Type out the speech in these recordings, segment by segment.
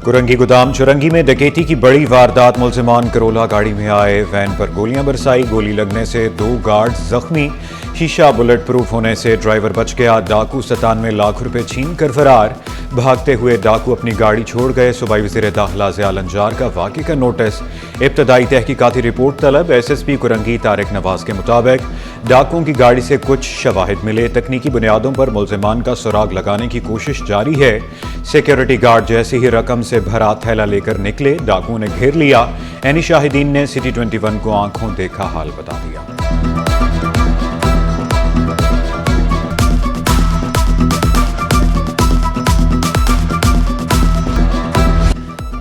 کرنگی گودام چرنگی میں ڈکیتی کی بڑی واردات، ملزمان کرولا گاڑی میں آئے، وین پر گولیاں برسائی، گولی لگنے سے 2 گارڈ زخمی، شیشہ بلٹ پروف ہونے سے ڈرائیور بچ گیا، ڈاکو 97 لاکھ روپے چھین کر فرار، بھاگتے ہوئے ڈاکو اپنی گاڑی چھوڑ گئے، صوبائی وزیر داخلہ ضیاء الانجار کا واقعے کا نوٹس، ابتدائی تحقیقاتی رپورٹ طلب، S S P Korangi Tariq نواز کے مطابق ڈاکوؤں کی گاڑی سے کچھ شواہد ملے، تکنیکی بنیادوں پر ملزمان کا سراغ لگانے کی کوشش جاری ہے، سیکیورٹی گارڈ جیسے ہی رقم سے بھرا تھیلا لے کر نکلے، ڈاکوؤں نے گھیر لیا، عینی شاہدین نے سٹی 21 کو آنکھوں دیکھا حال بتا دیا۔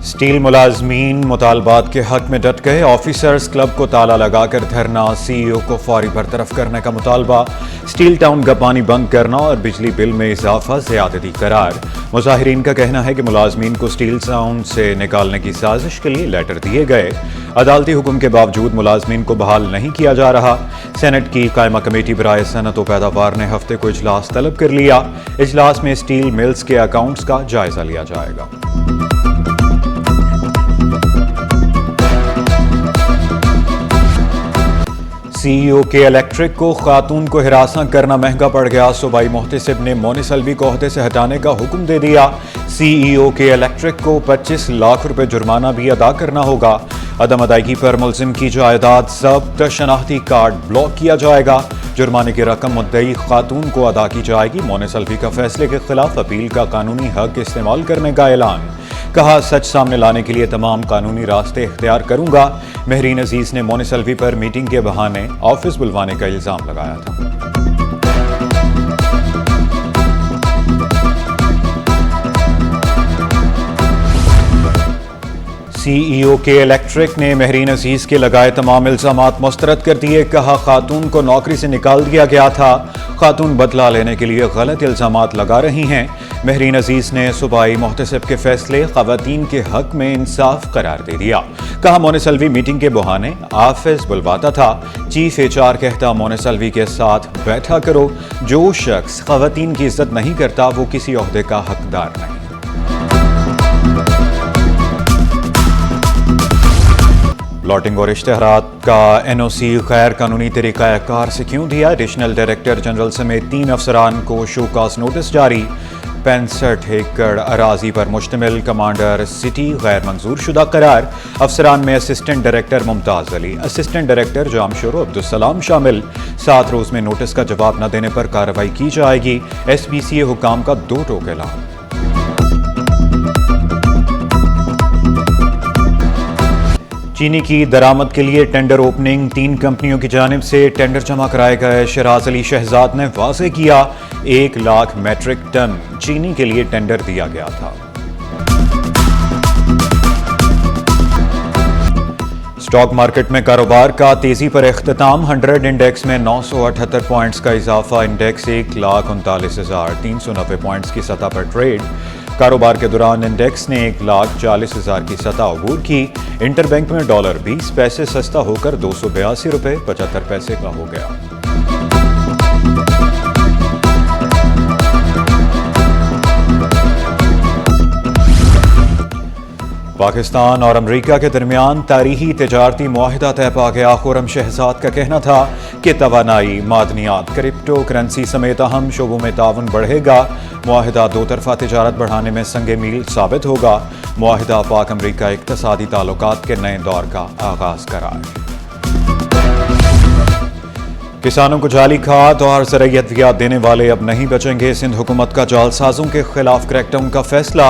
اسٹیل ملازمین مطالبات کے حق میں ڈٹ گئے، آفیسرز کلب کو تالا لگا کر دھرنا، سی ای او کو فوری برطرف کرنے کا مطالبہ، اسٹیل ٹاؤن کا پانی بند کرنا اور بجلی بل میں اضافہ زیادتی قرار۔ مظاہرین کا کہنا ہے کہ ملازمین کو اسٹیل ٹاؤن سے نکالنے کی سازش کے لیے لیٹر دیے گئے، عدالتی حکم کے باوجود ملازمین کو بحال نہیں کیا جا رہا۔ سینٹ کی قائمہ کمیٹی برائے صنعت و پیداوار نے ہفتے کو اجلاس طلب کر لیا، اجلاس میں اسٹیل ملز کے اکاؤنٹس کا جائزہ لیا جائے گا۔ سی ای او کے الیکٹرک کو خاتون کو ہراساں کرنا مہنگا پڑ گیا، صوبائی محتسب نے مونس الوی کو عہدے سے ہٹانے کا حکم دے دیا، سی ای او کے الیکٹرک کو 25 لاکھ روپے جرمانہ بھی ادا کرنا ہوگا، عدم ادائیگی پر ملزم کی جائیداد ضبط، شناختی کارڈ بلاک کیا جائے گا، جرمانے کی رقم مدعی خاتون کو ادا کی جائے گی، مونس الوی کا فیصلے کے خلاف اپیل کا قانونی حق استعمال کرنے کا اعلان، کہا سچ سامنے لانے کے لیے تمام قانونی راستے اختیار کروں گا۔ مہرین عزیز نے مونس الوی پر میٹنگ کے بہانے آفس بلوانے کا الزام لگایا تھا۔ سی ای او کے الیکٹرک نے مہرین عزیز کے لگائے تمام الزامات مسترد کر دیے، کہا خاتون کو نوکری سے نکال دیا گیا تھا، خاتون بدلہ لینے کے لیے غلط الزامات لگا رہی ہیں۔ مہرین عزیز نے صوبائی محتسب کے فیصلے خواتین کے حق میں انصاف قرار دے دیا، کہا مونس الوی میٹنگ کے بہانے آفس بلواتا تھا، چیف ایچ آر کہتا مونس الوی کے ساتھ بیٹھا کرو، جو شخص خواتین کی عزت نہیں کرتا وہ کسی عہدے کا حقدار نہیں۔ پلاٹنگ اور اشتہارات کا این او سی غیر قانونی طریقہ کار سے کیوں دیا؟ ایڈیشنل ڈائریکٹر جنرل سمیت 3 افسران کو شو کاز نوٹس جاری، 65 ایکڑ اراضی پر مشتمل کمانڈر سٹی غیر منظور شدہ قرار، افسران میں اسسٹنٹ ڈائریکٹر ممتاز علی، اسسٹنٹ ڈائریکٹر جامشور و عبدالسلام شامل، 7 روز میں نوٹس کا جواب نہ دینے پر کارروائی کی جائے گی، ایس بی سی اے حکام کا 2 ٹوک اعلان۔ چینی کی درآمد کے لیے ٹینڈر اوپننگ، 3 کمپنیوں کی جانب سے ٹینڈر جمع کرائے گئے، شیراز علی شہزاد نے واضح کیا 1 لاکھ میٹرک ٹن چینی کے لیے ٹینڈر دیا گیا تھا۔ اسٹاک مارکیٹ میں کاروبار کا تیزی پر اختتام، 100 انڈیکس میں 978 پوائنٹس کا اضافہ، انڈیکس 1,39,390 پوائنٹس کی سطح پر ٹریڈ، کاروبار کے دوران انڈیکس نے 1,40,000 کی سطح عبور کی، انٹر بینک میں ڈالر 20 پیسے سستا ہو کر 282 روپے 75 پیسے کا ہو گیا۔ پاکستان اور امریکہ کے درمیان تاریخی تجارتی معاہدہ طے پا گیا، خرم شہزاد کا کہنا تھا کہ توانائی، معدنیات، کرپٹو کرنسی سمیت اہم شعبوں میں تعاون بڑھے گا، معاہدہ 2 طرفہ تجارت بڑھانے میں سنگ میل ثابت ہوگا، معاہدہ پاک امریکہ اقتصادی تعلقات کے نئے دور کا آغاز قرار۔ کسانوں کو جعلی کھاد اور زرعی ادویات دینے والے اب نہیں بچیں گے، سندھ حکومت کا جعلسازوں کے خلاف کریک ڈاؤن کا فیصلہ،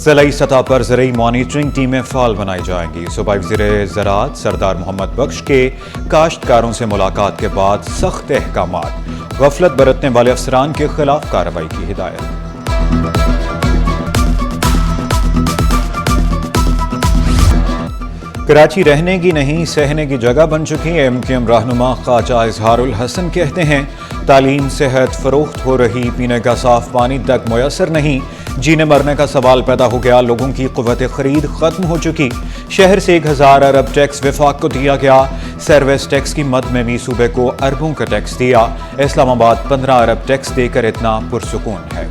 ضلعی سطح پر زرعی مانیٹرنگ ٹیمیں فعال بنائی جائیں گی، صوبائی وزیر زراعت سردار محمد بخش کے کاشتکاروں سے ملاقات کے بعد سخت احکامات، غفلت برتنے والے افسران کے خلاف کارروائی کی ہدایت۔ کراچی رہنے کی نہیں سہنے کی جگہ بن چکی، ایم کیو ایم رہنما خواجہ اظہار الحسن کہتے ہیں تعلیم، صحت فروخت ہو رہی، پینے کا صاف پانی تک میسر نہیں، جینے مرنے کا سوال پیدا ہو گیا، لوگوں کی قوت خرید ختم ہو چکی، شہر سے 1000 ارب ٹیکس وفاق کو دیا گیا، سروس ٹیکس کی مد میں بھی صوبے کو اربوں کا ٹیکس دیا، اسلام آباد 15 ارب ٹیکس دے کر اتنا پرسکون ہے۔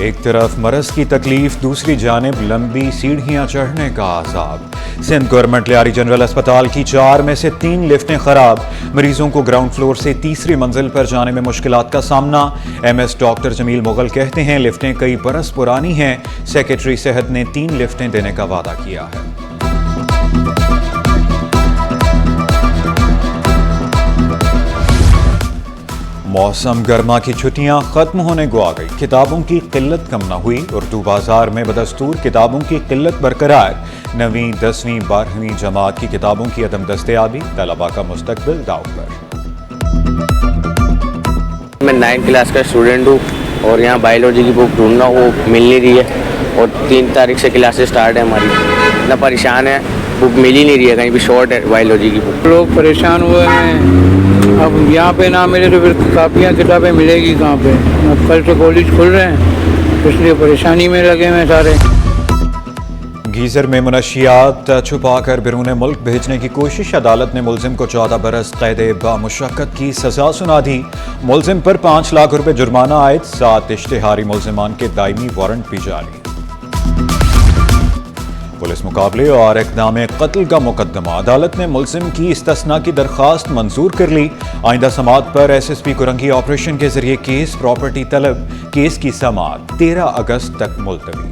ایک طرف مرض کی تکلیف، دوسری جانب لمبی سیڑھیاں چڑھنے کا عذاب۔ سندھ گورنمنٹ لیاری جنرل اسپتال کی 4 میں سے 3 لفٹیں خراب، مریضوں کو گراؤنڈ فلور سے تیسری منزل پر جانے میں مشکلات کا سامنا۔ ایم ایس ڈاکٹر جمیل مغل کہتے ہیں لفٹیں کئی برس پرانی ہیں، سیکرٹری صحت نے 3 لفٹیں دینے کا وعدہ کیا ہے۔ موسم گرما کی چھٹیاں ختم ہونے کو آ گئی، کتابوں کی قلت کم نہ ہوئی، اردو بازار میں بدستور کتابوں کی قلت برقرار۔ 9ویں 10ویں 12ویں جماعت کی کتابوں کی عدم دستیابی، طلباء کا مستقبل داؤ پر۔ میں 9 کلاس کا اسٹوڈنٹ ہوں اور یہاں بایولوجی کی بک ڈھونڈنا وہ مل نہیں رہی ہے اور 3 تاریخ سے کلاسز سٹارٹ ہے ہماری، اتنا پریشان ہے، بک مل ہی نہیں رہی ہے، کہیں بھی شارٹ ہے بایولوجی کی بک۔ لوگ پریشان ہوئے ہیں، اب یہاں پہ نہ ملے تو پھر کاپیاں کتابیں ملے گی کہاں پہ؟ اب کل سے کالج کھل رہے ہیں، اس لیے پریشانی میں لگے ہوئے سارے۔ گیزر میں منشیات چھپا کر بیرون ملک بھیجنے کی کوشش، عدالت نے ملزم کو 14 برس قید بامشقت کی سزا سنا دی۔ ملزم پر 5 لاکھ روپے جرمانہ عائد، 7 اشتہاری ملزمان کے دائمی وارنٹ بھی جاری۔ پولیس مقابلے اور اقدام قتل کا مقدمہ، عدالت نے ملزم کی استثناء کی درخواست منظور کر لی۔ آئندہ سماعت پر S S P Korangi operation کے ذریعے کیس پراپرٹی طلب، کیس کی سماعت 13 اگست تک ملتوی۔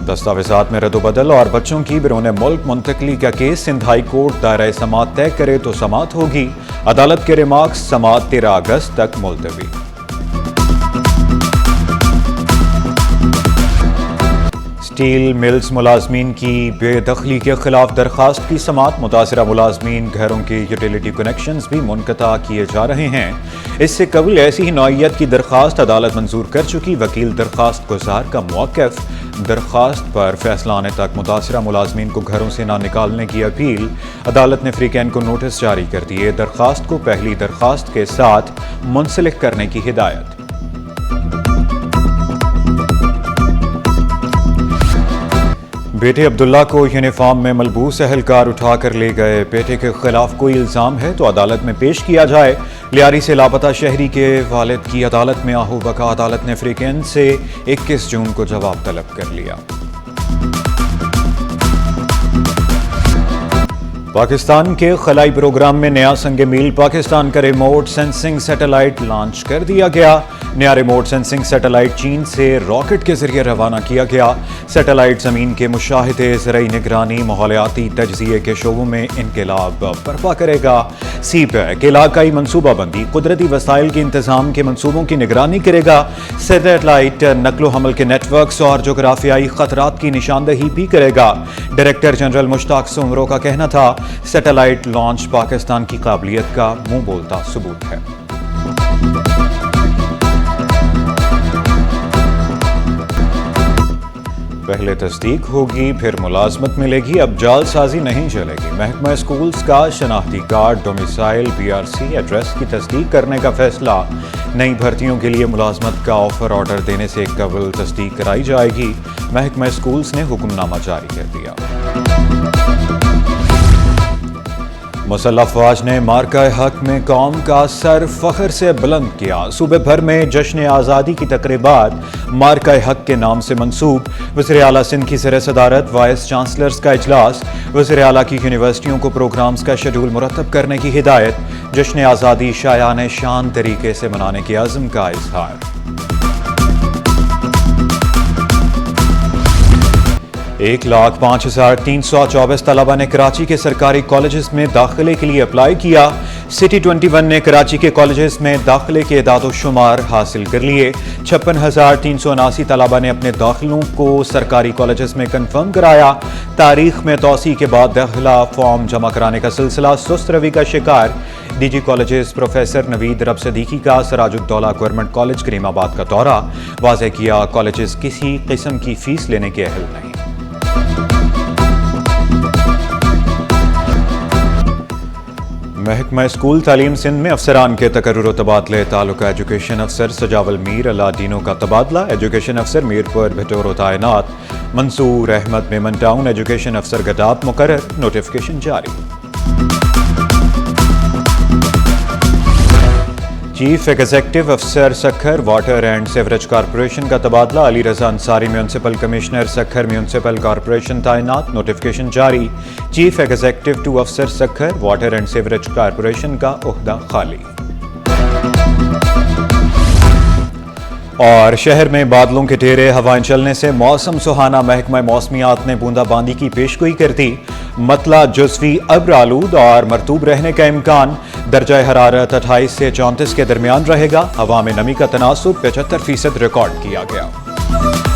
دستاویزات میں رد و بدل اور بچوں کی بیرون ملک منتقلی کا کیس، سندھ ہائی کورٹ دائرہ سماعت طے کرے تو سماعت ہوگی، عدالت کے ریمارکس، سماعت 13 اگست تک ملتوی۔ اسٹیل ملز ملازمین کی بے دخلی کے خلاف درخواست کی سماعت، متاثرہ ملازمین گھروں کے یوٹیلیٹی کنیکشنز بھی منقطع کیے جا رہے ہیں۔ اس سے قبل ایسی ہی نوعیت کی درخواست عدالت منظور کر چکی، وکیل درخواست گزار کا موقف، درخواست پر فیصلہ آنے تک متاثرہ ملازمین کو گھروں سے نہ نکالنے کی اپیل، عدالت نے فریقین کو نوٹس جاری کر دیے، درخواست کو پہلی درخواست کے ساتھ منسلک کرنے کی ہدایت۔ بیٹے عبداللہ کو یونیفارم میں ملبوس اہلکار اٹھا کر لے گئے، بیٹے کے خلاف کوئی الزام ہے تو عدالت میں پیش کیا جائے، لیاری سے لاپتہ شہری کے والد کی عدالت میں آہو بکا، عدالت نے فریقین سے 21 جون کو جواب طلب کر لیا۔ پاکستان کے خلائی پروگرام میں نیا سنگ میل، پاکستان کا ریموٹ سینسنگ سیٹلائٹ لانچ کر دیا گیا۔ نیا ریموٹ سینسنگ سیٹلائٹ چین سے راکٹ کے ذریعے روانہ کیا گیا۔ سیٹلائٹ زمین کے مشاہدے، زرعی نگرانی، ماحولیاتی تجزیے کے شعبوں میں انقلاب برپا کرے گا۔ سی پیک علاقائی منصوبہ بندی، قدرتی وسائل کے انتظام کے منصوبوں کی نگرانی کرے گا۔ سیٹلائٹ نقل و حمل کے نیٹ ورکس اور جغرافیائی خطرات کی نشاندہی بھی کرے گا۔ ڈائریکٹر جنرل مشتاق سومرو کا کہنا تھا سیٹلائٹ لانچ پاکستان کی قابلیت کا منہ بولتا ثبوت ہے۔ پہلے تصدیق ہوگی پھر ملازمت ملے گی، اب جعل سازی نہیں چلے گی۔ محکمہ اسکولز کا شناختی کارڈ، ڈومیسائل، BRC ایڈریس کی تصدیق کرنے کا فیصلہ، نئی بھرتیوں کے لیے ملازمت کا آفر آرڈر دینے سے قبل تصدیق کرائی جائے گی۔ محکمہ اسکولز نے حکم نامہ جاری کر دیا۔ مسلح افواج نے مارکہ حق میں قوم کا سر فخر سے بلند کیا، صوبے بھر میں جشن آزادی کی تقریبات مارکہ حق کے نام سے منسوب۔ وزیر اعلیٰ سندھ کی زیر صدارت وائس چانسلرز کا اجلاس، وزیر اعلیٰ کی یونیورسٹیوں کو پروگرامز کا شیڈول مرتب کرنے کی ہدایت، جشن آزادی شایان شان طریقے سے منانے کے عزم کا اظہار۔ 1,05,324 طلباء نے کراچی کے سرکاری کالجز میں داخلے کے لیے اپلائی کیا۔ سٹی 21 نے کراچی کے کالجز میں داخلے کے اعداد و شمار حاصل کر لیے۔ 56,379 طلباء نے اپنے داخلوں کو سرکاری کالجز میں کنفرم کرایا۔ تاریخ میں توسیع کے بعد داخلہ فارم جمع کرانے کا سلسلہ سست روی کا شکار۔ ڈی جی کالجز پروفیسر نوید رب صدیقی کا سراج الدولہ گورنمنٹ کالج کریم آباد کا دورہ، واضح کیا کالجز کسی قسم کی فیس لینے کے اہل نہیں۔ محکمہ اسکول تعلیم سندھ میں افسران کے تقرر و تبادلے، تعلقہ ایجوکیشن افسر سجاول میر اللہ ڈینو کا تبادلہ، ایجوکیشن افسر میرپور بھٹور تعینات، منصور احمد میمن ٹاؤن ایجوکیشن افسر گڈاب مقرر، نوٹیفکیشن جاری۔ چیف ایگزیکٹو افسر Sukkur water and sewerage corporation کا تبادلہ، Ali Raza Ansari municipal commissioner Sukkur municipal corporation تعینات، نوٹیفکیشن جاری، چیف ایگزیکٹو 2 افسر Sukkur water and sewerage corporation کا عہدہ خالی۔ اور شہر میں بادلوں کے ڈھیرے، ہوائیں چلنے سے موسم سہانا، محکمہ موسمیات نے بوندا باندی کی پیشگوئی کر دی، مطلع جزوی ابر آلود اور مرطوب رہنے کا امکان، درجہ حرارت 28 سے 34 کے درمیان رہے گا، ہوا میں نمی کا تناسب 75% ریکارڈ کیا گیا۔